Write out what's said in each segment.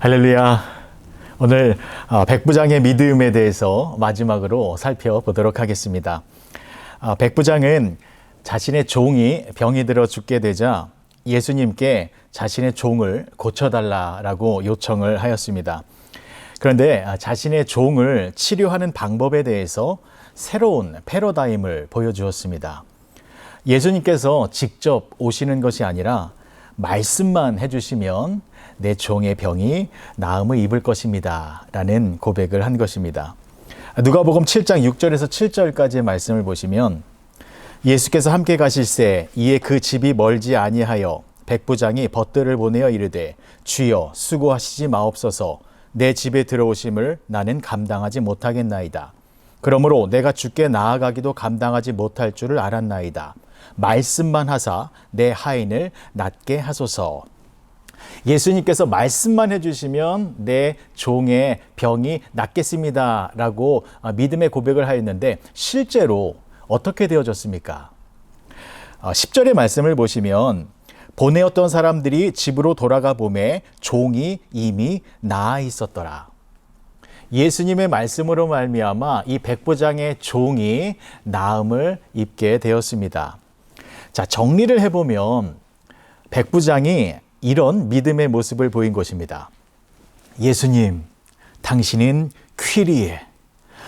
할렐루야. 오늘 백부장의 믿음에 대해서 마지막으로 살펴보도록 하겠습니다. 백부장은 자신의 종이 병이 들어 죽게 되자 예수님께 자신의 종을 고쳐달라고 요청을 하였습니다. 그런데 자신의 종을 치료하는 방법에 대해서 새로운 패러다임을 보여주었습니다. 예수님께서 직접 오시는 것이 아니라 말씀만 해주시면 내 종의 병이 나음을 입을 것입니다 라는 고백을 한 것입니다. 누가복음 7장 6절에서 7절까지의 말씀을 보시면 예수께서 함께 가실새 이에 그 집이 멀지 아니하여 백부장이 벗들을 보내어 이르되 주여 수고하시지 마옵소서 내 집에 들어오심을 나는 감당하지 못하겠나이다. 그러므로 내가 주께 나아가기도 감당하지 못할 줄을 알았나이다. 말씀만 하사 내 하인을 낫게 하소서. 예수님께서 말씀만 해주시면 내 종의 병이 낫겠습니다 라고 믿음의 고백을 하였는데 실제로 어떻게 되어졌습니까? 10절의 말씀을 보시면 보내었던 사람들이 집으로 돌아가 보매 종이 이미 나아 있었더라. 예수님의 말씀으로 말미암아 이 백부장의 종이 나음을 입게 되었습니다. 자, 정리를 해보면 백부장이 이런 믿음의 모습을 보인 것입니다. 예수님, 당신은 퀴리에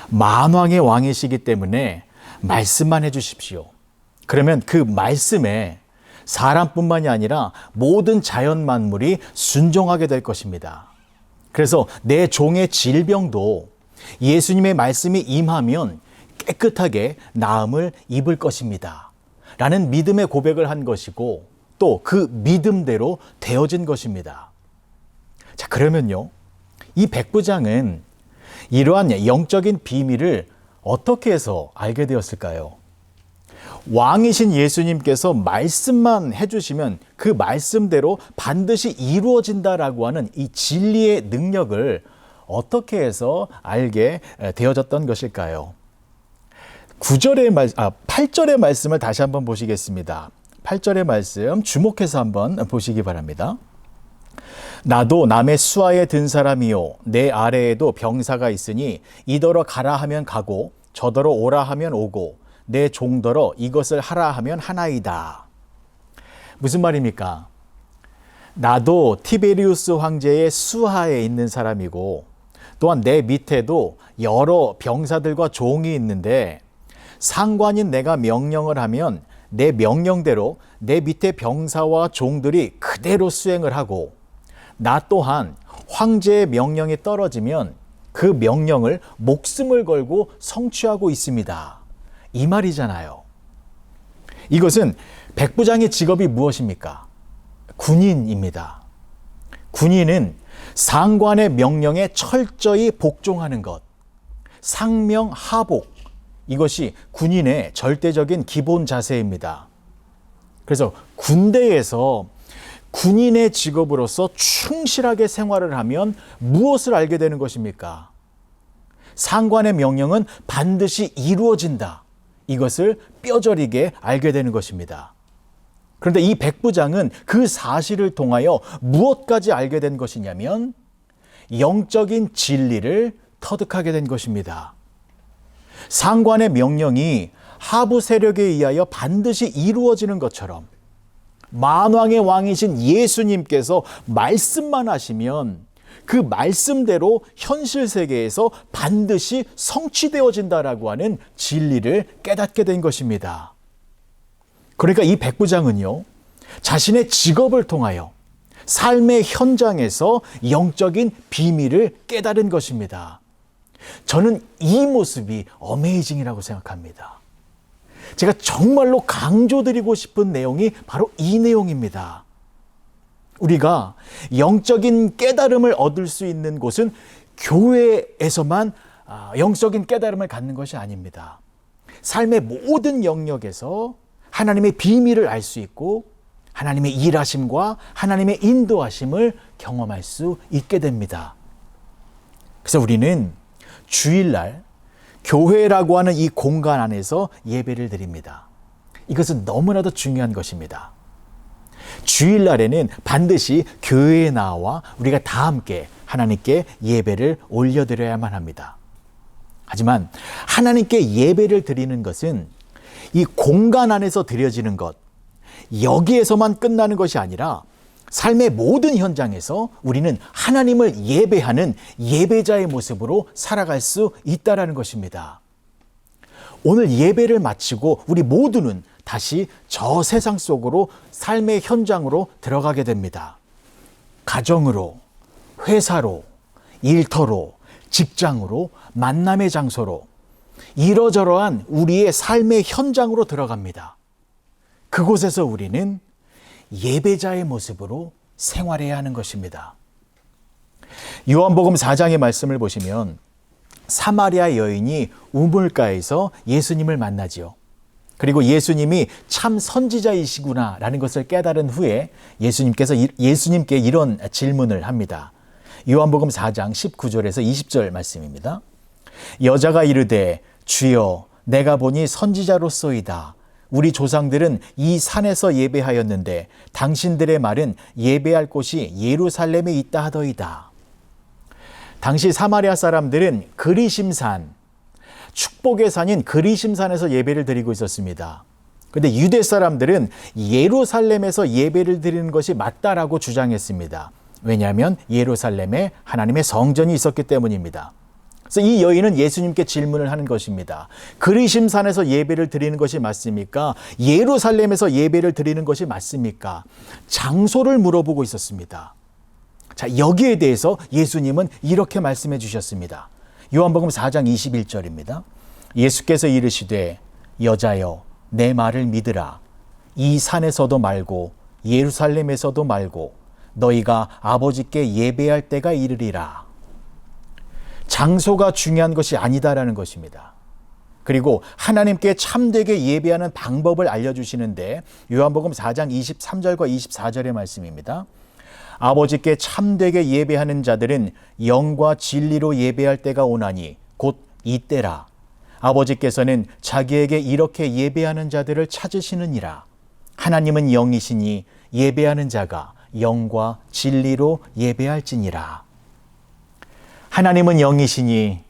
만왕의 왕이시기 때문에 말씀만 해주십시오. 그러면 그 말씀에 사람뿐만이 아니라 모든 자연 만물이 순종하게 될 것입니다. 그래서 내 종의 질병도 예수님의 말씀이 임하면 깨끗하게 나음을 입을 것입니다. 라는 믿음의 고백을 한 것이고 또 그 믿음대로 되어진 것입니다. 자, 그러면요, 이 백부장은 이러한 영적인 비밀을 어떻게 해서 알게 되었을까요? 왕이신 예수님께서 말씀만 해주시면 그 말씀대로 반드시 이루어진다라고 하는 이 진리의 능력을 어떻게 해서 알게 되어졌던 것일까요? 8절의 말씀을 다시 한번 보시겠습니다. 8절의 말씀 주목해서 한번 보시기 바랍니다. 나도 남의 수하에 든 사람이요 내 아래에도 병사가 있으니 이더러 가라 하면 가고 저더러 오라 하면 오고 내 종더러 이것을 하라 하면 하나이다. 무슨 말입니까? 나도 티베리우스 황제의 수하에 있는 사람이고 또한 내 밑에도 여러 병사들과 종이 있는데 상관인 내가 명령을 하면 내 명령대로 내 밑에 병사와 종들이 그대로 수행을 하고 나 또한 황제의 명령이 떨어지면 그 명령을 목숨을 걸고 성취하고 있습니다. 이 말이잖아요. 이것은 백부장의 직업이 무엇입니까? 군인입니다. 군인은 상관의 명령에 철저히 복종하는 것, 상명하복, 이것이 군인의 절대적인 기본 자세입니다. 그래서 군대에서 군인의 직업으로서 충실하게 생활을 하면 무엇을 알게 되는 것입니까? 상관의 명령은 반드시 이루어진다. 이것을 뼈저리게 알게 되는 것입니다. 그런데 이 백부장은 그 사실을 통하여 무엇까지 알게 된 것이냐면 영적인 진리를 터득하게 된 것입니다. 상관의 명령이 하부 세력에 의하여 반드시 이루어지는 것처럼 만왕의 왕이신 예수님께서 말씀만 하시면 그 말씀대로 현실 세계에서 반드시 성취되어진다라고 하는 진리를 깨닫게 된 것입니다. 그러니까 이 백부장은요, 자신의 직업을 통하여 삶의 현장에서 영적인 비밀을 깨달은 것입니다. 저는 이 모습이 어메이징이라고 생각합니다. 제가 정말로 강조드리고 싶은 내용이 바로 이 내용입니다. 우리가 영적인 깨달음을 얻을 수 있는 곳은 교회에서만 영적인 깨달음을 갖는 것이 아닙니다. 삶의 모든 영역에서 하나님의 비밀을 알 수 있고 하나님의 일하심과 하나님의 인도하심을 경험할 수 있게 됩니다. 그래서 우리는 주일날 교회라고 하는 이 공간 안에서 예배를 드립니다. 이것은 너무나도 중요한 것입니다. 주일날에는 반드시 교회에 나와 우리가 다 함께 하나님께 예배를 올려드려야만 합니다. 하지만 하나님께 예배를 드리는 것은 이 공간 안에서 드려지는 것, 여기에서만 끝나는 것이 아니라 삶의 모든 현장에서 우리는 하나님을 예배하는 예배자의 모습으로 살아갈 수 있다는 것입니다. 오늘 예배를 마치고 우리 모두는 다시 저 세상 속으로 삶의 현장으로 들어가게 됩니다. 가정으로, 회사로, 일터로, 직장으로, 만남의 장소로 이러저러한 우리의 삶의 현장으로 들어갑니다. 그곳에서 우리는 예배자의 모습으로 생활해야 하는 것입니다. 요한복음 4장의 말씀을 보시면 사마리아 여인이 우물가에서 예수님을 만나지요. 그리고 예수님이 참 선지자이시구나 라는 것을 깨달은 후에 예수님께 이런 질문을 합니다. 요한복음 4장 19절에서 20절 말씀입니다. 여자가 이르되 주여 내가 보니 선지자로소이다. 우리 조상들은 이 산에서 예배하였는데 당신들의 말은 예배할 곳이 예루살렘에 있다 하더이다. 당시 사마리아 사람들은 그리심산, 축복의 산인 그리심산에서 예배를 드리고 있었습니다. 그런데 유대 사람들은 예루살렘에서 예배를 드리는 것이 맞다라고 주장했습니다. 왜냐하면 예루살렘에 하나님의 성전이 있었기 때문입니다. 그래서 이 여인은 예수님께 질문을 하는 것입니다. 그리심산에서 예배를 드리는 것이 맞습니까? 예루살렘에서 예배를 드리는 것이 맞습니까? 장소를 물어보고 있었습니다. 자, 여기에 대해서 예수님은 이렇게 말씀해 주셨습니다. 요한복음 4장 21절입니다. 예수께서 이르시되 여자여 내 말을 믿으라. 이 산에서도 말고 예루살렘에서도 말고 너희가 아버지께 예배할 때가 이르리라. 장소가 중요한 것이 아니다라는 것입니다. 그리고 하나님께 참되게 예배하는 방법을 알려주시는데 요한복음 4장 23절과 24절의 말씀입니다. 아버지께 참되게 예배하는 자들은 영과 진리로 예배할 때가 오나니 곧 이때라. 아버지께서는 자기에게 이렇게 예배하는 자들을 찾으시느니라. 하나님은 영이시니 예배하는 자가 영과 진리로 예배할지니라. 하나님은 영이시니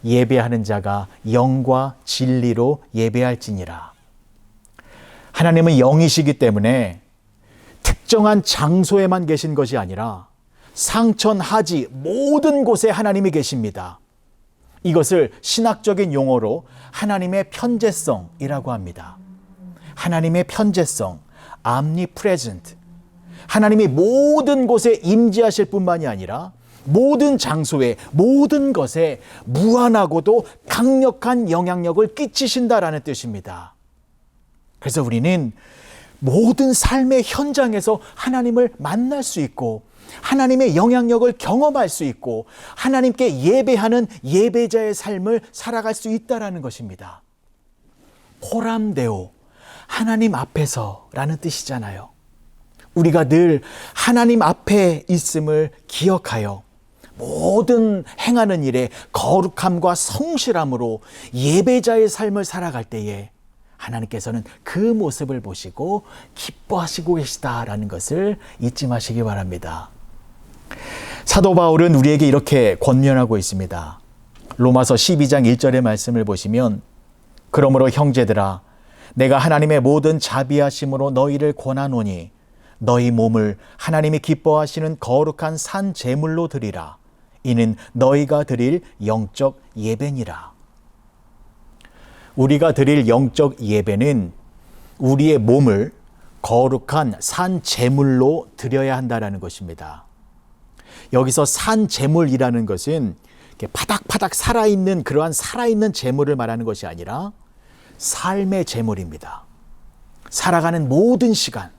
예배하는 자가 영과 진리로 예배할지니라. 하나님은 영이시기 때문에 특정한 장소에만 계신 것이 아니라 상천하지 모든 곳에 하나님이 계십니다. 이것을 신학적인 용어로 하나님의 편재성이라고 합니다. 하나님의 편재성, omnipresent. 하나님이 모든 곳에 임재하실 뿐만이 아니라 모든 장소에, 모든 것에 무한하고도 강력한 영향력을 끼치신다라는 뜻입니다. 그래서 우리는 모든 삶의 현장에서 하나님을 만날 수 있고 하나님의 영향력을 경험할 수 있고 하나님께 예배하는 예배자의 삶을 살아갈 수 있다라는 것입니다. 호람데오, 하나님 앞에서라는 뜻이잖아요. 우리가 늘 하나님 앞에 있음을 기억하여 모든 행하는 일에 거룩함과 성실함으로 예배자의 삶을 살아갈 때에 하나님께서는 그 모습을 보시고 기뻐하시고 계시다라는 것을 잊지 마시기 바랍니다. 사도 바울은 우리에게 이렇게 권면하고 있습니다. 로마서 12장 1절의 말씀을 보시면 그러므로 형제들아 내가 하나님의 모든 자비하심으로 너희를 권하노니 너희 몸을 하나님이 기뻐하시는 거룩한 산 제물로 드리라. 이는 너희가 드릴 영적 예배니라. 우리가 드릴 영적 예배는 우리의 몸을 거룩한 산 제물로 드려야 한다는 것입니다. 여기서 산 제물이라는 것은 파닥파닥 살아있는 그러한 살아있는 제물을 말하는 것이 아니라 삶의 제물입니다. 살아가는 모든 시간,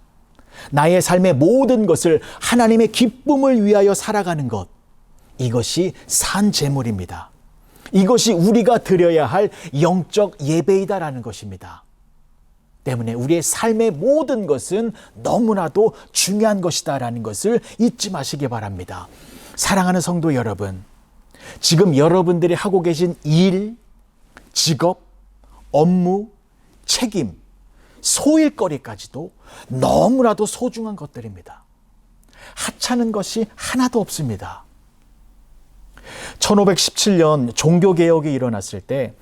나의 삶의 모든 것을 하나님의 기쁨을 위하여 살아가는 것, 이것이 산 제물입니다. 이것이 우리가 드려야 할 영적 예배이다라는 것입니다. 때문에 우리의 삶의 모든 것은 너무나도 중요한 것이다라는 것을 잊지 마시기 바랍니다. 사랑하는 성도 여러분, 지금 여러분들이 하고 계신 일, 직업, 업무, 책임, 소일거리까지도 너무나도 소중한 것들입니다. 하찮은 것이 하나도 없습니다. 1517년 종교개혁이 일어났을 때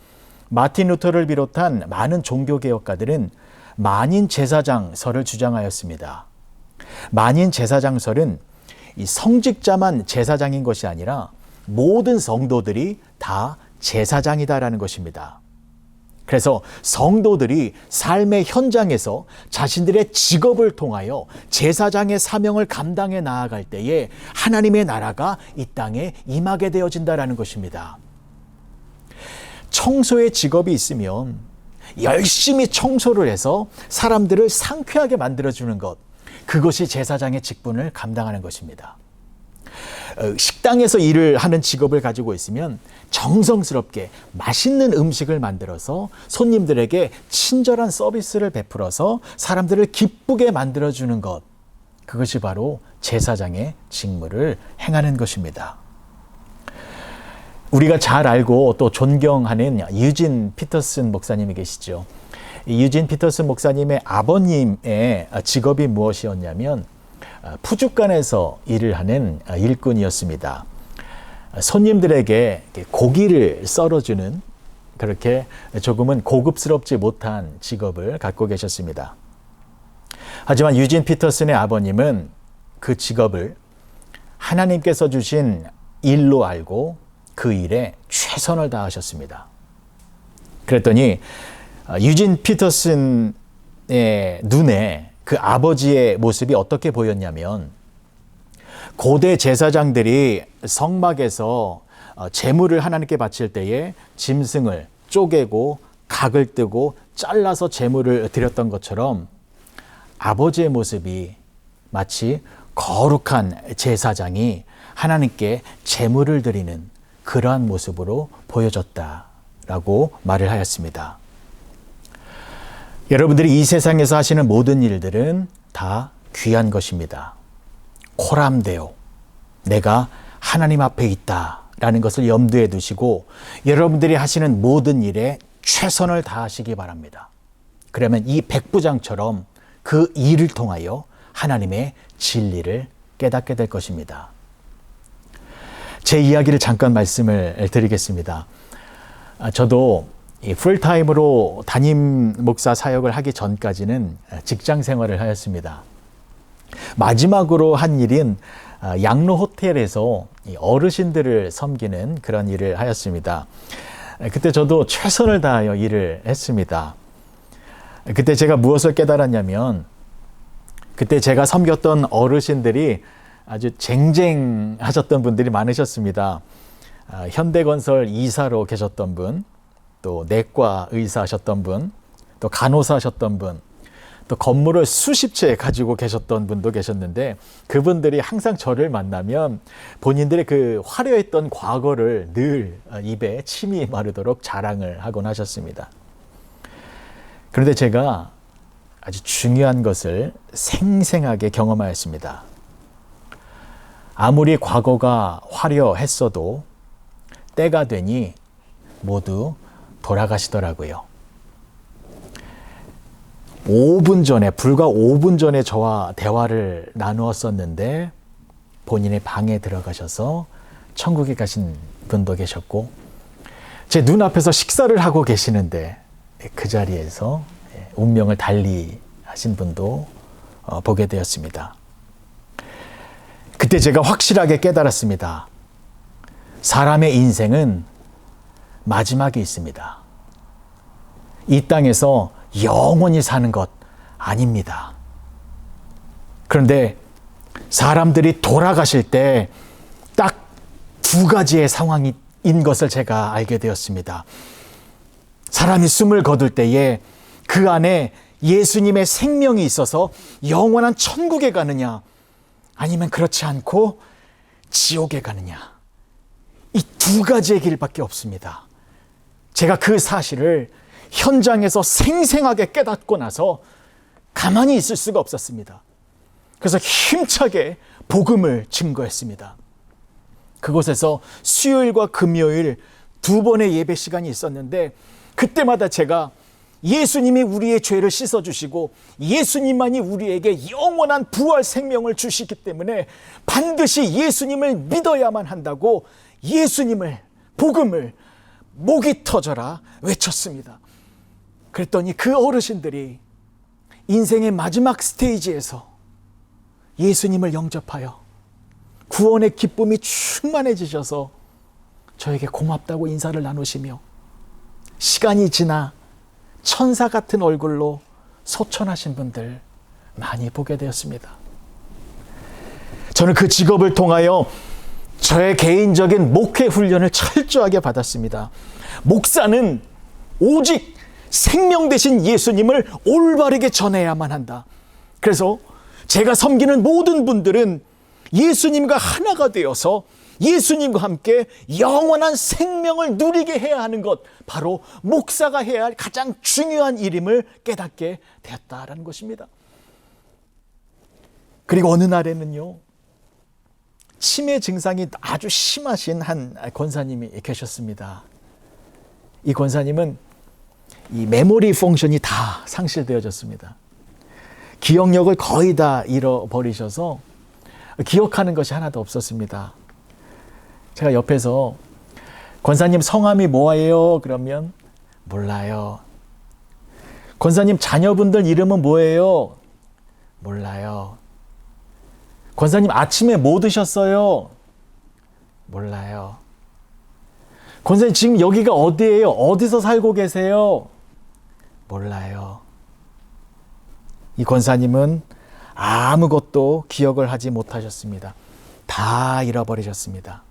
마틴 루터를 비롯한 많은 종교개혁가들은 만인제사장설을 주장하였습니다. 만인제사장설은 이 성직자만 제사장인 것이 아니라 모든 성도들이 다 제사장이다라는 것입니다. 그래서 성도들이 삶의 현장에서 자신들의 직업을 통하여 제사장의 사명을 감당해 나아갈 때에 하나님의 나라가 이 땅에 임하게 되어진다라는 것입니다. 청소의 직업이 있으면 열심히 청소를 해서 사람들을 상쾌하게 만들어주는 것, 그것이 제사장의 직분을 감당하는 것입니다. 식당에서 일을 하는 직업을 가지고 있으면 정성스럽게 맛있는 음식을 만들어서 손님들에게 친절한 서비스를 베풀어서 사람들을 기쁘게 만들어주는 것, 그것이 바로 제사장의 직무를 행하는 것입니다. 우리가 잘 알고 또 존경하는 유진 피터슨 목사님이 계시죠. 유진 피터슨 목사님의 아버님의 직업이 무엇이었냐면 푸주간에서 일을 하는 일꾼이었습니다. 손님들에게 고기를 썰어주는, 그렇게 조금은 고급스럽지 못한 직업을 갖고 계셨습니다. 하지만 유진 피터슨의 아버님은 그 직업을 하나님께서 주신 일로 알고 그 일에 최선을 다하셨습니다. 그랬더니 유진 피터슨의 눈에 그 아버지의 모습이 어떻게 보였냐면, 고대 제사장들이 성막에서 제물을 하나님께 바칠 때에 짐승을 쪼개고 각을 뜨고 잘라서 제물을 드렸던 것처럼 아버지의 모습이 마치 거룩한 제사장이 하나님께 제물을 드리는 그러한 모습으로 보여졌다라고 말을 하였습니다. 여러분들이 이 세상에서 하시는 모든 일들은 다 귀한 것입니다. 코람데오, 내가 하나님 앞에 있다라는 것을 염두에 두시고 여러분들이 하시는 모든 일에 최선을 다하시기 바랍니다. 그러면 이 백부장처럼 그 일을 통하여 하나님의 진리를 깨닫게 될 것입니다. 제 이야기를 잠깐 말씀을 드리겠습니다. 저도 풀타임으로 담임 목사 사역을 하기 전까지는 직장 생활을 하였습니다. 마지막으로 한 일인 양로 호텔에서 어르신들을 섬기는 그런 일을 하였습니다. 그때 저도 최선을 다하여 일을 했습니다. 그때 제가 무엇을 깨달았냐면, 그때 제가 섬겼던 어르신들이 아주 쟁쟁하셨던 분들이 많으셨습니다. 현대건설 이사로 계셨던 분, 또 내과 의사 하셨던 분, 또 간호사 하셨던 분, 또 건물을 수십 채 가지고 계셨던 분도 계셨는데, 그분들이 항상 저를 만나면 본인들의 그 화려했던 과거를 늘 입에 침이 마르도록 자랑을 하곤 하셨습니다. 그런데 제가 아주 중요한 것을 생생하게 경험하였습니다. 아무리 과거가 화려했어도 때가 되니 모두 돌아가시더라고요. 불과 5분 전에 저와 대화를 나누었었는데 본인의 방에 들어가셔서 천국에 가신 분도 계셨고, 제 눈앞에서 식사를 하고 계시는데 그 자리에서 운명을 달리 하신 분도 보게 되었습니다. 그때 제가 확실하게 깨달았습니다. 사람의 인생은 마지막이 있습니다. 이 땅에서 영원히 사는 것 아닙니다. 그런데 사람들이 돌아가실 때 딱 두 가지의 상황인 것을 제가 알게 되었습니다. 사람이 숨을 거둘 때에 그 안에 예수님의 생명이 있어서 영원한 천국에 가느냐, 아니면 그렇지 않고 지옥에 가느냐, 이 두 가지의 길밖에 없습니다. 제가 그 사실을 현장에서 생생하게 깨닫고 나서 가만히 있을 수가 없었습니다. 그래서 힘차게 복음을 증거했습니다. 그곳에서 수요일과 금요일 두 번의 예배 시간이 있었는데, 그때마다 제가 예수님이 우리의 죄를 씻어주시고 예수님만이 우리에게 영원한 부활 생명을 주시기 때문에 반드시 예수님을 믿어야만 한다고 예수님을, 복음을 목이 터져라 외쳤습니다. 그랬더니 그 어르신들이 인생의 마지막 스테이지에서 예수님을 영접하여 구원의 기쁨이 충만해지셔서 저에게 고맙다고 인사를 나누시며 시간이 지나 천사 같은 얼굴로 소천하신 분들 많이 보게 되었습니다. 저는 그 직업을 통하여 저의 개인적인 목회 훈련을 철저하게 받았습니다. 목사는 오직 생명 되신 예수님을 올바르게 전해야만 한다. 그래서 제가 섬기는 모든 분들은 예수님과 하나가 되어서 예수님과 함께 영원한 생명을 누리게 해야 하는 것, 바로 목사가 해야 할 가장 중요한 일임을 깨닫게 되었다라는 것입니다. 그리고 어느 날에는요, 치매 증상이 아주 심하신 한 권사님이 계셨습니다. 이 권사님은 이 메모리 펑션이 다 상실되어졌습니다. 기억력을 거의 다 잃어버리셔서 기억하는 것이 하나도 없었습니다. 제가 옆에서 권사님 성함이 뭐예요? 그러면 몰라요. 권사님 자녀분들 이름은 뭐예요? 몰라요. 권사님 아침에 뭐 드셨어요? 몰라요. 권사님 지금 여기가 어디예요? 어디서 살고 계세요? 몰라요. 이 권사님은 아무것도 기억을 하지 못하셨습니다. 다 잃어버리셨습니다.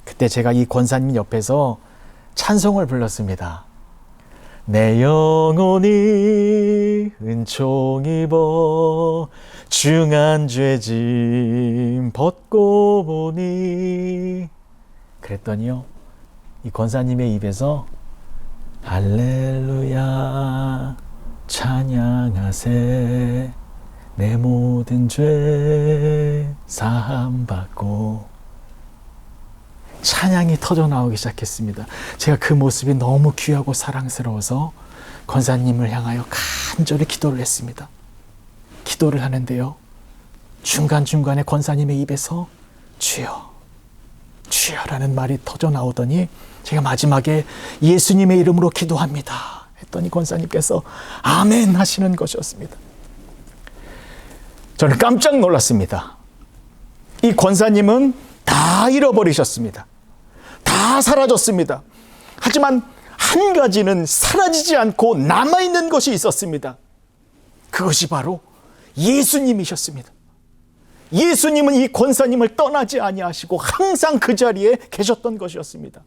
그때 제가 이 권사님 옆에서 찬송을 불렀습니다. 내 영혼이 은총 입어 중한 죄짐 벗고 보니, 그랬더니요, 이 권사님의 입에서 할렐루야 찬양하세 내 모든 죄 사함받고, 찬양이 터져 나오기 시작했습니다. 제가 그 모습이 너무 귀하고 사랑스러워서 권사님을 향하여 간절히 기도를 했습니다. 기도를 하는데요, 중간중간에 권사님의 입에서 주여, 주여라는 말이 터져 나오더니 제가 마지막에 예수님의 이름으로 기도합니다 했더니 권사님께서 아멘 하시는 것이었습니다. 저는 깜짝 놀랐습니다. 이 권사님은 다 잃어버리셨습니다. 다 사라졌습니다. 하지만 한 가지는 사라지지 않고 남아있는 것이 있었습니다. 그것이 바로 예수님이셨습니다. 예수님은 이 권사님을 떠나지 아니하시고 항상 그 자리에 계셨던 것이었습니다.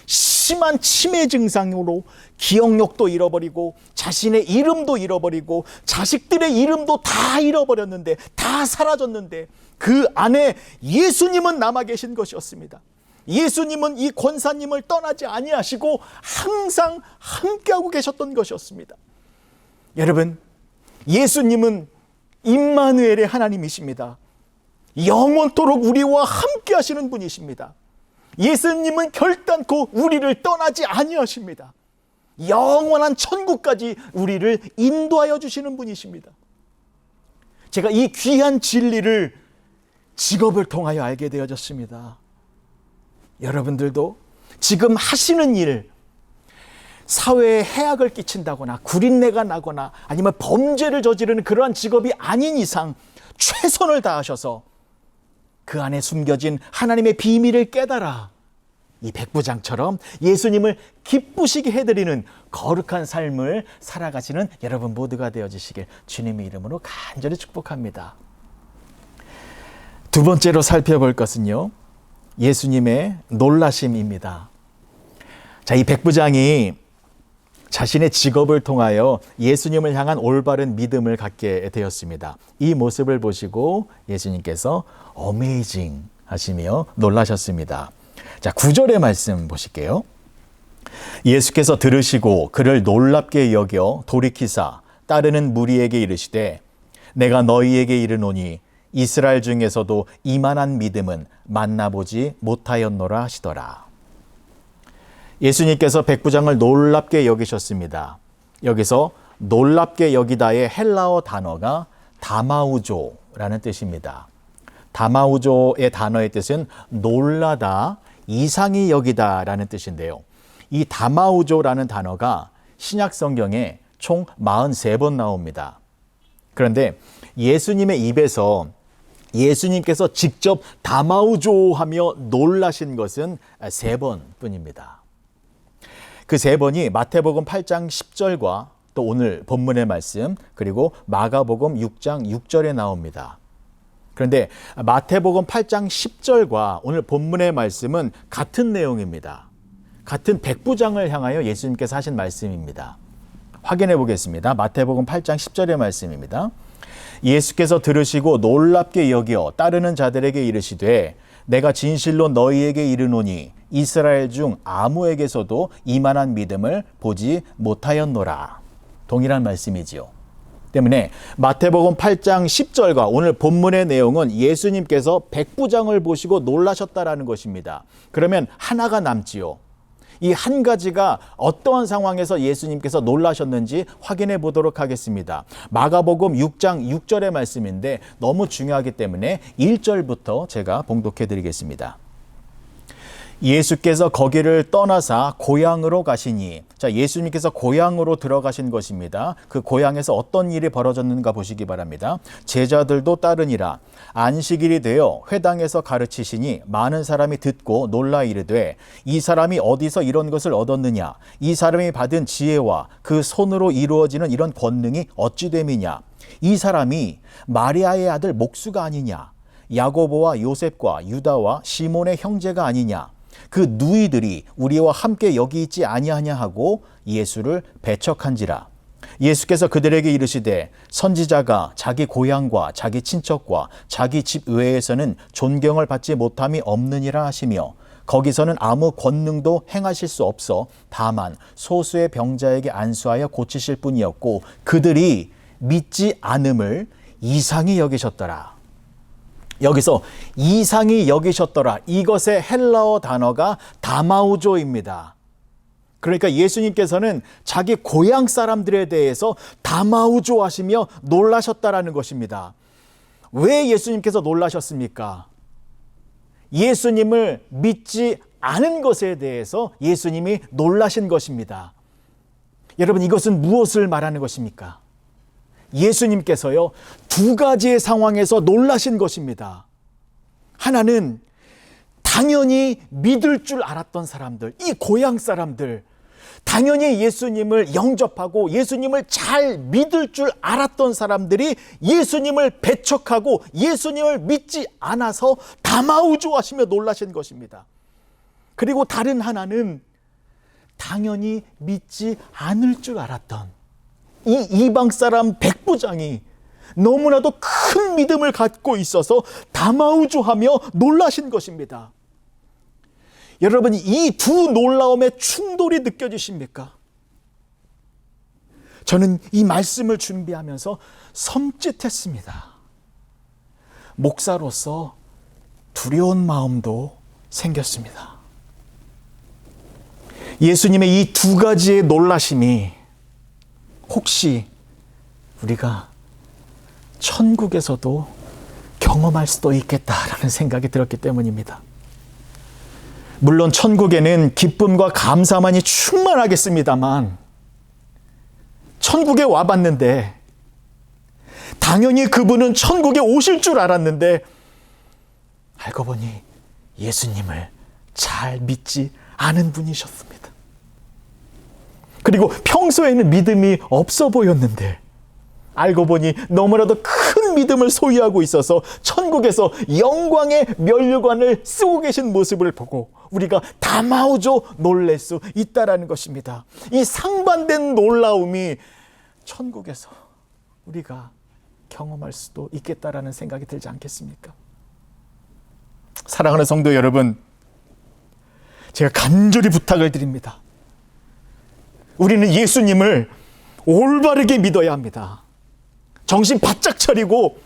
심한 치매 증상으로 기억력도 잃어버리고 자신의 이름도 잃어버리고 자식들의 이름도 다 잃어버렸는데, 다 사라졌는데 그 안에 예수님은 남아 계신 것이었습니다. 예수님은 이 권사님을 떠나지 아니하시고 항상 함께하고 계셨던 것이었습니다. 여러분, 예수님은 임마누엘의 하나님이십니다. 영원토록 우리와 함께 하시는 분이십니다. 예수님은 결단코 우리를 떠나지 아니하십니다. 영원한 천국까지 우리를 인도하여 주시는 분이십니다. 제가 이 귀한 진리를 직업을 통하여 알게 되어졌습니다. 여러분들도 지금 하시는 일, 사회에 해악을 끼친다거나 구린내가 나거나 아니면 범죄를 저지르는 그러한 직업이 아닌 이상 최선을 다하셔서 그 안에 숨겨진 하나님의 비밀을 깨달아 이 백부장처럼 예수님을 기쁘시게 해드리는 거룩한 삶을 살아가시는 여러분 모두가 되어주시길 주님의 이름으로 간절히 축복합니다. 두 번째로 살펴볼 것은요, 예수님의 놀라심입니다. 자, 이 백부장이 자신의 직업을 통하여 예수님을 향한 올바른 믿음을 갖게 되었습니다. 이 모습을 보시고 예수님께서 어메이징 하시며 놀라셨습니다. 자, 9절의 말씀 보실게요. 예수께서 들으시고 그를 놀랍게 여겨 돌이키사 따르는 무리에게 이르시되 내가 너희에게 이르노니 이스라엘 중에서도 이만한 믿음은 만나보지 못하였노라 하시더라. 예수님께서 백부장을 놀랍게 여기셨습니다. 여기서 놀랍게 여기다의 헬라어 단어가 다마우조라는 뜻입니다. 다마우조의 단어의 뜻은 놀라다, 이상히 여기다 라는 뜻인데요. 이 다마우조라는 단어가 신약 성경에 총 43번 나옵니다. 그런데 예수님의 입에서 예수님께서 직접 다마우조 하며 놀라신 것은 3번 뿐입니다. 그 3번이 마태복음 8장 10절과 또 오늘 본문의 말씀, 그리고 마가복음 6장 6절에 나옵니다. 그런데 마태복음 8장 10절과 오늘 본문의 말씀은 같은 내용입니다. 같은 백부장을 향하여 예수님께서 하신 말씀입니다. 확인해 보겠습니다. 마태복음 8장 10절의 말씀입니다. 예수께서 들으시고 놀랍게 여겨 따르는 자들에게 이르시되 내가 진실로 너희에게 이르노니 이스라엘 중 아무에게서도 이만한 믿음을 보지 못하였노라. 동일한 말씀이지요. 때문에 마태복음 8장 10절과 오늘 본문의 내용은 예수님께서 백부장을 보시고 놀라셨다라는 것입니다. 그러면 하나가 남지요. 이 한 가지가 어떠한 상황에서 예수님께서 놀라셨는지 확인해 보도록 하겠습니다. 마가복음 6장 6절의 말씀인데 너무 중요하기 때문에 1절부터 제가 봉독해 드리겠습니다. 예수께서 거기를 떠나사 고향으로 가시니, 자, 예수님께서 고향으로 들어가신 것입니다. 그 고향에서 어떤 일이 벌어졌는가 보시기 바랍니다. 제자들도 따르니라. 안식일이 되어 회당에서 가르치시니 많은 사람이 듣고 놀라 이르되 이 사람이 어디서 이런 것을 얻었느냐? 이 사람이 받은 지혜와 그 손으로 이루어지는 이런 권능이 어찌 됨이냐? 이 사람이 마리아의 아들 목수가 아니냐? 야고보와 요셉과 유다와 시몬의 형제가 아니냐? 그 누이들이 우리와 함께 여기 있지 아니하냐 하고 예수를 배척한지라. 예수께서 그들에게 이르시되 선지자가 자기 고향과 자기 친척과 자기 집 외에서는 존경을 받지 못함이 없느니라 하시며 거기서는 아무 권능도 행하실 수 없어 다만 소수의 병자에게 안수하여 고치실 뿐이었고 그들이 믿지 않음을 이상히 여기셨더라. 여기서 이상히 여기셨더라. 이것의 헬라어 단어가 다마우조입니다. 그러니까 예수님께서는 자기 고향 사람들에 대해서 다마우조 하시며 놀라셨다라는 것입니다. 왜 예수님께서 놀라셨습니까? 예수님을 믿지 않은 것에 대해서 예수님이 놀라신 것입니다. 여러분, 이것은 무엇을 말하는 것입니까? 예수님께서요, 2가지의 상황에서 놀라신 것입니다. 하나는 당연히 믿을 줄 알았던 사람들, 이 고향 사람들, 당연히 예수님을 영접하고 예수님을 잘 믿을 줄 알았던 사람들이 예수님을 배척하고 예수님을 믿지 않아서 다마우조 하시며 놀라신 것입니다. 그리고 다른 하나는 당연히 믿지 않을 줄 알았던 이 이방 사람 백부장이 너무나도 큰 믿음을 갖고 있어서 다마우조하며 놀라신 것입니다. 여러분, 이 2 놀라움의 충돌이 느껴지십니까? 저는 이 말씀을 준비하면서 섬찟했습니다. 목사로서 두려운 마음도 생겼습니다. 예수님의 이 2가지의 놀라심이 혹시 우리가 천국에서도 경험할 수도 있겠다라는 생각이 들었기 때문입니다. 물론 천국에는 기쁨과 감사만이 충만하겠습니다만 천국에 와봤는데 당연히 그분은 천국에 오실 줄 알았는데 알고 보니 예수님을 잘 믿지 않은 분이셨습니다. 그리고 평소에는 믿음이 없어 보였는데 알고 보니 너무나도 큰 믿음을 소유하고 있어서 천국에서 영광의 면류관을 쓰고 계신 모습을 보고 우리가 다마우조 놀랄 수 있다라는 것입니다. 이 상반된 놀라움이 천국에서 우리가 경험할 수도 있겠다라는 생각이 들지 않겠습니까? 사랑하는 성도 여러분, 제가 간절히 부탁을 드립니다. 우리는 예수님을 올바르게 믿어야 합니다. 정신 바짝 차리고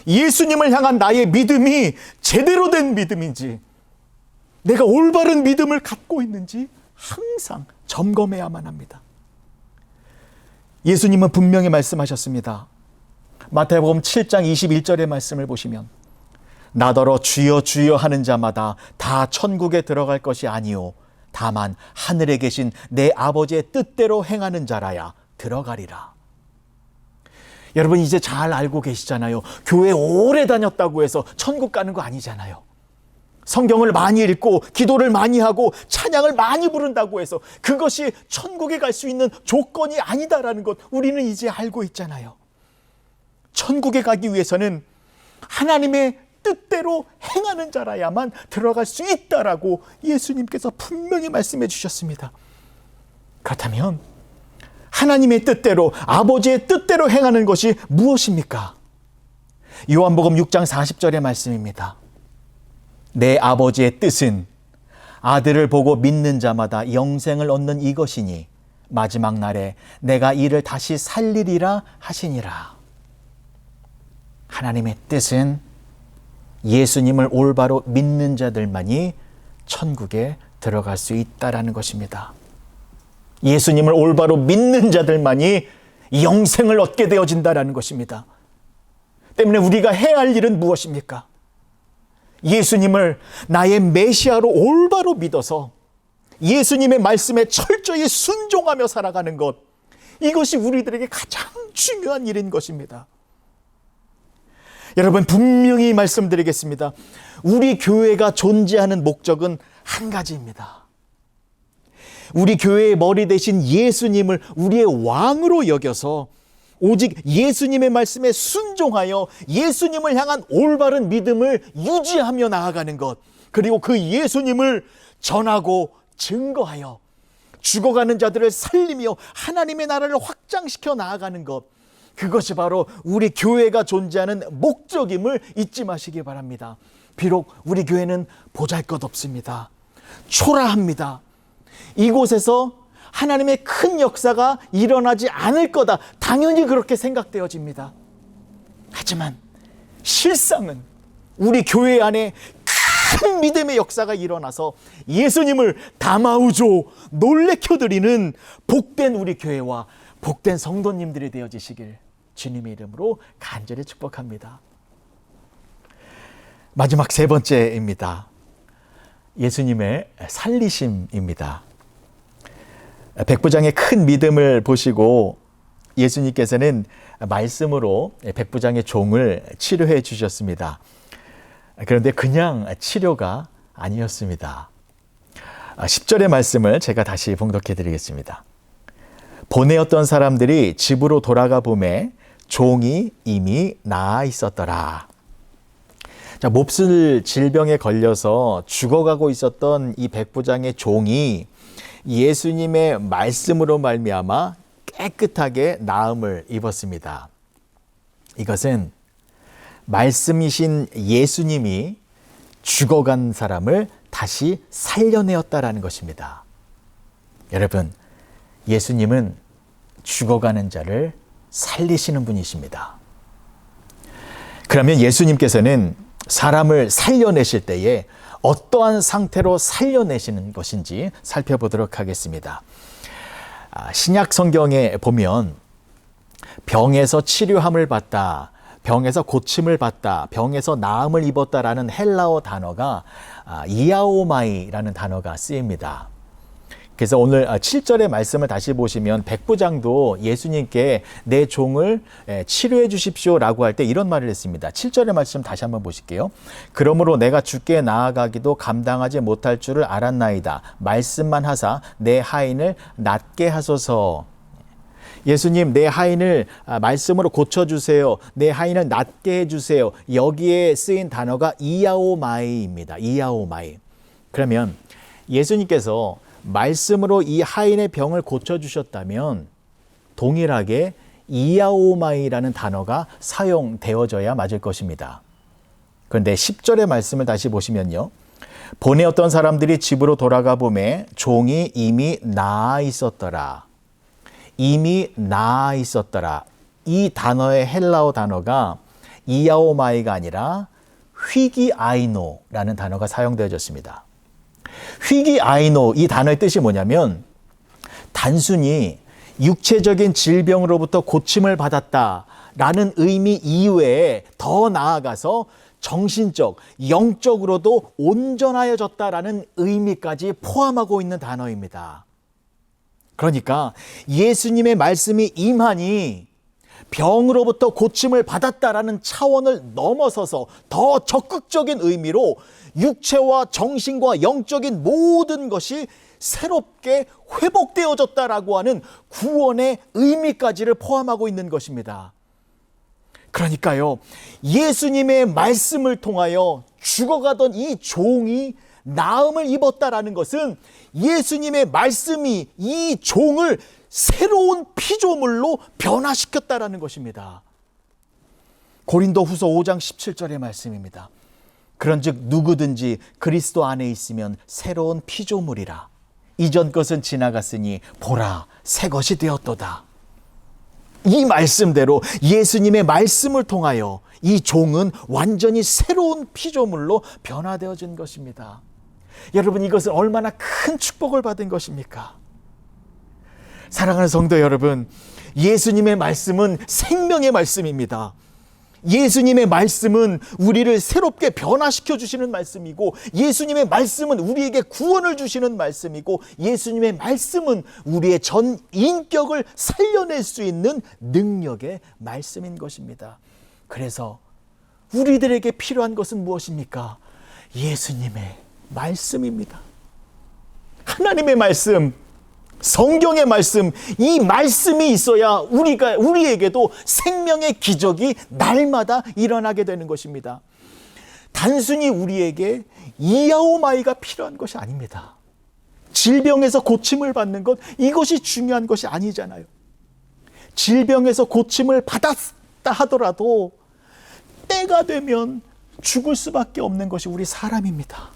예수님을 향한 나의 믿음이 제대로 된 믿음인지, 내가 올바른 믿음을 갖고 있는지 항상 점검해야만 합니다. 예수님은 분명히 말씀하셨습니다. 마태복음 7장 21절의 말씀을 보시면 나더러 주여 주여 하는 자마다 다 천국에 들어갈 것이 아니요 다만 하늘에 계신 내 아버지의 뜻대로 행하는 자라야 들어가리라. 여러분 이제 잘 알고 계시잖아요. 교회 오래 다녔다고 해서 천국 가는 거 아니잖아요. 성경을 많이 읽고 기도를 많이 하고 찬양을 많이 부른다고 해서 그것이 천국에 갈 수 있는 조건이 아니다라는 것 우리는 이제 알고 있잖아요. 천국에 가기 위해서는 하나님의 뜻대로 행하는 자라야만 들어갈 수 있다라고 예수님께서 분명히 말씀해 주셨습니다. 그렇다면 하나님의 뜻대로 아버지의 뜻대로 행하는 것이 무엇입니까? 요한복음 6장 40절의 말씀입니다. 내 아버지의 뜻은 아들을 보고 믿는 자마다 영생을 얻는 이것이니 마지막 날에 내가 이를 다시 살리리라 하시니라. 하나님의 뜻은 예수님을 올바로 믿는 자들만이 천국에 들어갈 수 있다라는 것입니다. 예수님을 올바로 믿는 자들만이 영생을 얻게 되어진다라는 것입니다. 때문에 우리가 해야 할 일은 무엇입니까? 예수님을 나의 메시아로 올바로 믿어서 예수님의 말씀에 철저히 순종하며 살아가는 것, 이것이 우리들에게 가장 중요한 일인 것입니다. 여러분 분명히 말씀드리겠습니다. 우리 교회가 존재하는 목적은 한 가지입니다. 우리 교회의 머리 대신 예수님을 우리의 왕으로 여겨서 오직 예수님의 말씀에 순종하여 예수님을 향한 올바른 믿음을 유지하며 나아가는 것, 그리고 그 예수님을 전하고 증거하여 죽어가는 자들을 살리며 하나님의 나라를 확장시켜 나아가는 것, 그것이 바로 우리 교회가 존재하는 목적임을 잊지 마시기 바랍니다. 비록 우리 교회는 보잘것없습니다. 초라합니다. 이곳에서 하나님의 큰 역사가 일어나지 않을 거다, 당연히 그렇게 생각되어집니다. 하지만 실상은 우리 교회 안에 큰 믿음의 역사가 일어나서 예수님을 담아우죠 놀래켜드리는 복된 우리 교회와 복된 성도님들이 되어지시길 주님의 이름으로 간절히 축복합니다. 마지막 세 번째입니다. 예수님의 살리심입니다. 백부장의 큰 믿음을 보시고 예수님께서는 말씀으로 백부장의 종을 치료해 주셨습니다. 그런데 그냥 치료가 아니었습니다. 10절의 말씀을 제가 다시 봉독해 드리겠습니다. 보내었던 사람들이 집으로 돌아가 보매 종이 이미 나아 있었더라. 자, 몹쓸 질병에 걸려서 죽어가고 있었던 이 백부장의 종이 예수님의 말씀으로 말미암아 깨끗하게 나음을 입었습니다. 이것은 말씀이신 예수님이 죽어간 사람을 다시 살려내었다라는 것입니다. 여러분, 예수님은 죽어가는 자를 살리시는 분이십니다. 그러면 예수님께서는 사람을 살려내실 때에 어떠한 상태로 살려내시는 것인지 살펴보도록 하겠습니다. 신약 성경에 보면 병에서 치료함을 받다, 병에서 고침을 받다, 병에서 나음을 입었다라는 헬라어 단어가 이아오마이라는 단어가 쓰입니다. 그래서 오늘 7절의 말씀을 다시 보시면 백부장도 예수님께 내 종을 치료해 주십시오라고 할 때 이런 말을 했습니다. 7절의 말씀 다시 한번 보실게요. 그러므로 내가 주께 나아가기도 감당하지 못할 줄을 알았나이다. 말씀만 하사 내 하인을 낫게 하소서. 예수님, 내 하인을 말씀으로 고쳐주세요. 내 하인을 낫게 해주세요. 여기에 쓰인 단어가 이아오마이입니다. 이아오마이. 그러면 예수님께서 말씀으로 이 하인의 병을 고쳐주셨다면 동일하게 이아오마이라는 단어가 사용되어져야 맞을 것입니다. 그런데 10절의 말씀을 다시 보시면요. 보내었던 사람들이 집으로 돌아가 보매 종이 이미 나아 있었더라. 이미 나아 있었더라. 이 단어의 헬라어 단어가 이아오마이가 아니라 휘기아이노라는 단어가 사용되어졌습니다. 휘기아이노, 이 단어의 뜻이 뭐냐면 단순히 육체적인 질병으로부터 고침을 받았다라는 의미 이외에 더 나아가서 정신적, 영적으로도 온전하여졌다라는 의미까지 포함하고 있는 단어입니다. 그러니까 예수님의 말씀이 임하니 병으로부터 고침을 받았다라는 차원을 넘어서서 더 적극적인 의미로 육체와 정신과 영적인 모든 것이 새롭게 회복되어졌다라고 하는 구원의 의미까지를 포함하고 있는 것입니다. 그러니까요, 예수님의 말씀을 통하여 죽어가던 이 종이 나음을 입었다라는 것은 예수님의 말씀이 이 종을 새로운 피조물로 변화시켰다라는 것입니다. 고린도후서 5장 17절의 말씀입니다. 그런즉 누구든지 그리스도 안에 있으면 새로운 피조물이라. 이전 것은 지나갔으니 보라 새 것이 되었도다. 이 말씀대로 예수님의 말씀을 통하여 이 종은 완전히 새로운 피조물로 변화되어진 것입니다. 여러분, 이것은 얼마나 큰 축복을 받은 것입니까? 사랑하는 성도 여러분, 예수님의 말씀은 생명의 말씀입니다. 예수님의 말씀은 우리를 새롭게 변화시켜 주시는 말씀이고, 예수님의 말씀은 우리에게 구원을 주시는 말씀이고, 예수님의 말씀은 우리의 전 인격을 살려낼 수 있는 능력의 말씀인 것입니다. 그래서 우리들에게 필요한 것은 무엇입니까? 예수님의 말씀입니다. 하나님의 말씀, 성경의 말씀, 이 말씀이 있어야 우리에게도 생명의 기적이 날마다 일어나게 되는 것입니다. 단순히 우리에게 이하오마이가 필요한 것이 아닙니다. 질병에서 고침을 받는 것, 이것이 중요한 것이 아니잖아요. 질병에서 고침을 받았다 하더라도 때가 되면 죽을 수밖에 없는 것이 우리 사람입니다.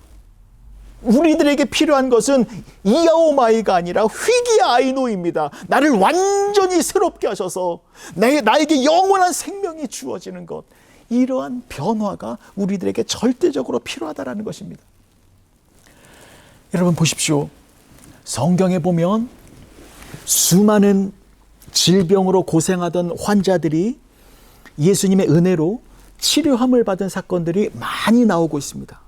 우리들에게 필요한 것은 이하오마이가 아니라 휘기아이노입니다. 나를 완전히 새롭게 하셔서 나에게 영원한 생명이 주어지는 것, 이러한 변화가 우리들에게 절대적으로 필요하다는 것입니다. 여러분 보십시오. 성경에 보면 수많은 질병으로 고생하던 환자들이 예수님의 은혜로 치료함을 받은 사건들이 많이 나오고 있습니다.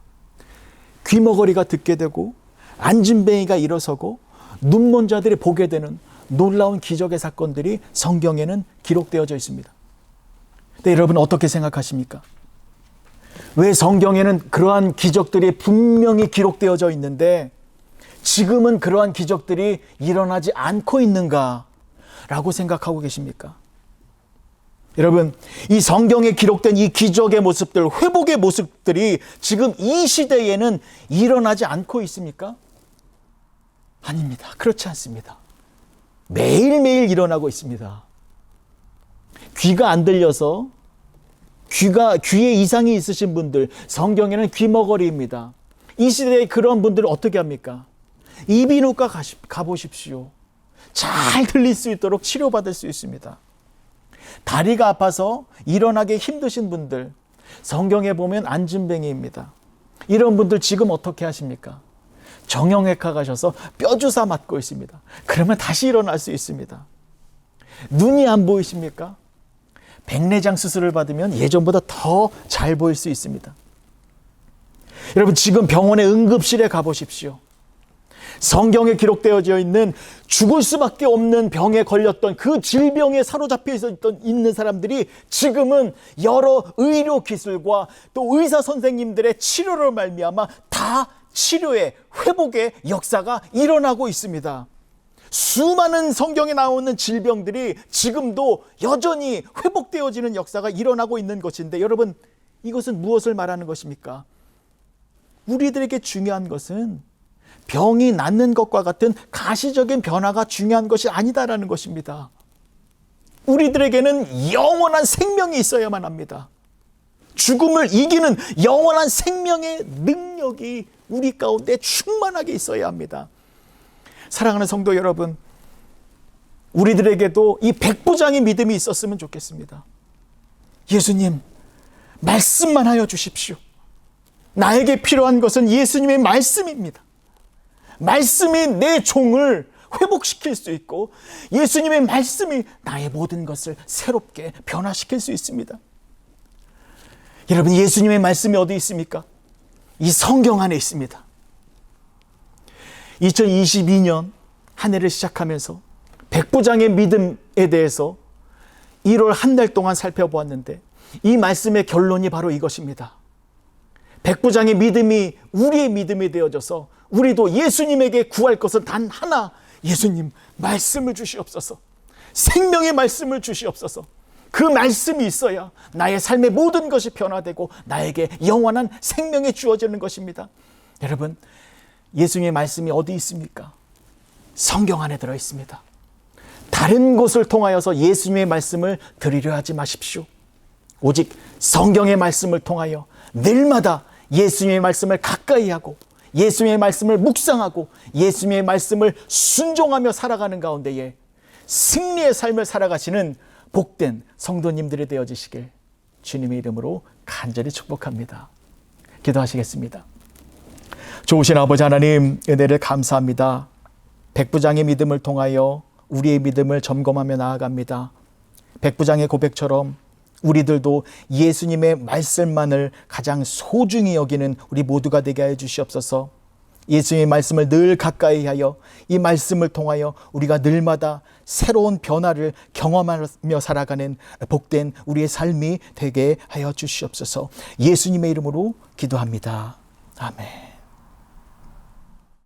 귀머거리가 듣게 되고 안진뱅이가 일어서고 눈먼 자들이 보게 되는 놀라운 기적의 사건들이 성경에는 기록되어져 있습니다. 근데 여러분 어떻게 생각하십니까? 왜 성경에는 그러한 기적들이 분명히 기록되어져 있는데 지금은 그러한 기적들이 일어나지 않고 있는가 라고 생각하고 계십니까? 여러분, 이 성경에 기록된 이 기적의 모습들, 회복의 모습들이 지금 이 시대에는 일어나지 않고 있습니까? 아닙니다. 그렇지 않습니다. 매일매일 일어나고 있습니다. 귀가 안 들려서 귀에 이상이 있으신 분들, 성경에는 귀머거리입니다. 이 시대에 그런 분들은 어떻게 합니까? 이비인후과 가보십시오. 잘 들릴 수 있도록 치료받을 수 있습니다. 다리가 아파서 일어나기 힘드신 분들, 성경에 보면 안진뱅이입니다. 이런 분들 지금 어떻게 하십니까? 정형외과 가셔서 뼈주사 맞고 있습니다. 그러면 다시 일어날 수 있습니다. 눈이 안 보이십니까? 백내장 수술을 받으면 예전보다 더 잘 보일 수 있습니다. 여러분 지금 병원의 응급실에 가보십시오. 성경에 기록되어져 있는 죽을 수밖에 없는 병에 걸렸던 그 질병에 사로잡혀 있는 사람들이 지금은 여러 의료 기술과 또 의사 선생님들의 치료를 말미암아 다 치료의 회복의 역사가 일어나고 있습니다. 수많은 성경에 나오는 질병들이 지금도 여전히 회복되어지는 역사가 일어나고 있는 것인데 여러분 이것은 무엇을 말하는 것입니까? 우리들에게 중요한 것은 병이 낫는 것과 같은 가시적인 변화가 중요한 것이 아니다라는 것입니다. 우리들에게는 영원한 생명이 있어야만 합니다. 죽음을 이기는 영원한 생명의 능력이 우리 가운데 충만하게 있어야 합니다. 사랑하는 성도 여러분, 우리들에게도 이 백부장의 믿음이 있었으면 좋겠습니다. 예수님, 말씀만 하여 주십시오. 나에게 필요한 것은 예수님의 말씀입니다. 말씀이 내 종을 회복시킬 수 있고 예수님의 말씀이 나의 모든 것을 새롭게 변화시킬 수 있습니다. 여러분, 예수님의 말씀이 어디 있습니까? 이 성경 안에 있습니다. 2022년 한 해를 시작하면서 백부장의 믿음에 대해서 1월 한 달 동안 살펴보았는데 이 말씀의 결론이 바로 이것입니다. 백부장의 믿음이 우리의 믿음이 되어져서 우리도 예수님에게 구할 것은 단 하나, 예수님 말씀을 주시옵소서. 생명의 말씀을 주시옵소서. 그 말씀이 있어야 나의 삶의 모든 것이 변화되고 나에게 영원한 생명이 주어지는 것입니다. 여러분, 예수님의 말씀이 어디 있습니까? 성경 안에 들어 있습니다. 다른 곳을 통하여서 예수님의 말씀을 들으려 하지 마십시오. 오직 성경의 말씀을 통하여 늘마다 예수님의 말씀을 가까이 하고 예수님의 말씀을 묵상하고 예수님의 말씀을 순종하며 살아가는 가운데에 승리의 삶을 살아가시는 복된 성도님들이 되어지시길 주님의 이름으로 간절히 축복합니다. 기도하시겠습니다. 좋으신 아버지 하나님, 은혜를 감사합니다. 백부장의 믿음을 통하여 우리의 믿음을 점검하며 나아갑니다. 백부장의 고백처럼 우리들도 예수님의 말씀만을 가장 소중히 여기는 우리 모두가 되게 하여 주시옵소서. 예수님의 말씀을 늘 가까이 하여 이 말씀을 통하여 우리가 늘마다 새로운 변화를 경험하며 살아가는 복된 우리의 삶이 되게 하여 주시옵소서. 예수님의 이름으로 기도합니다. 아멘.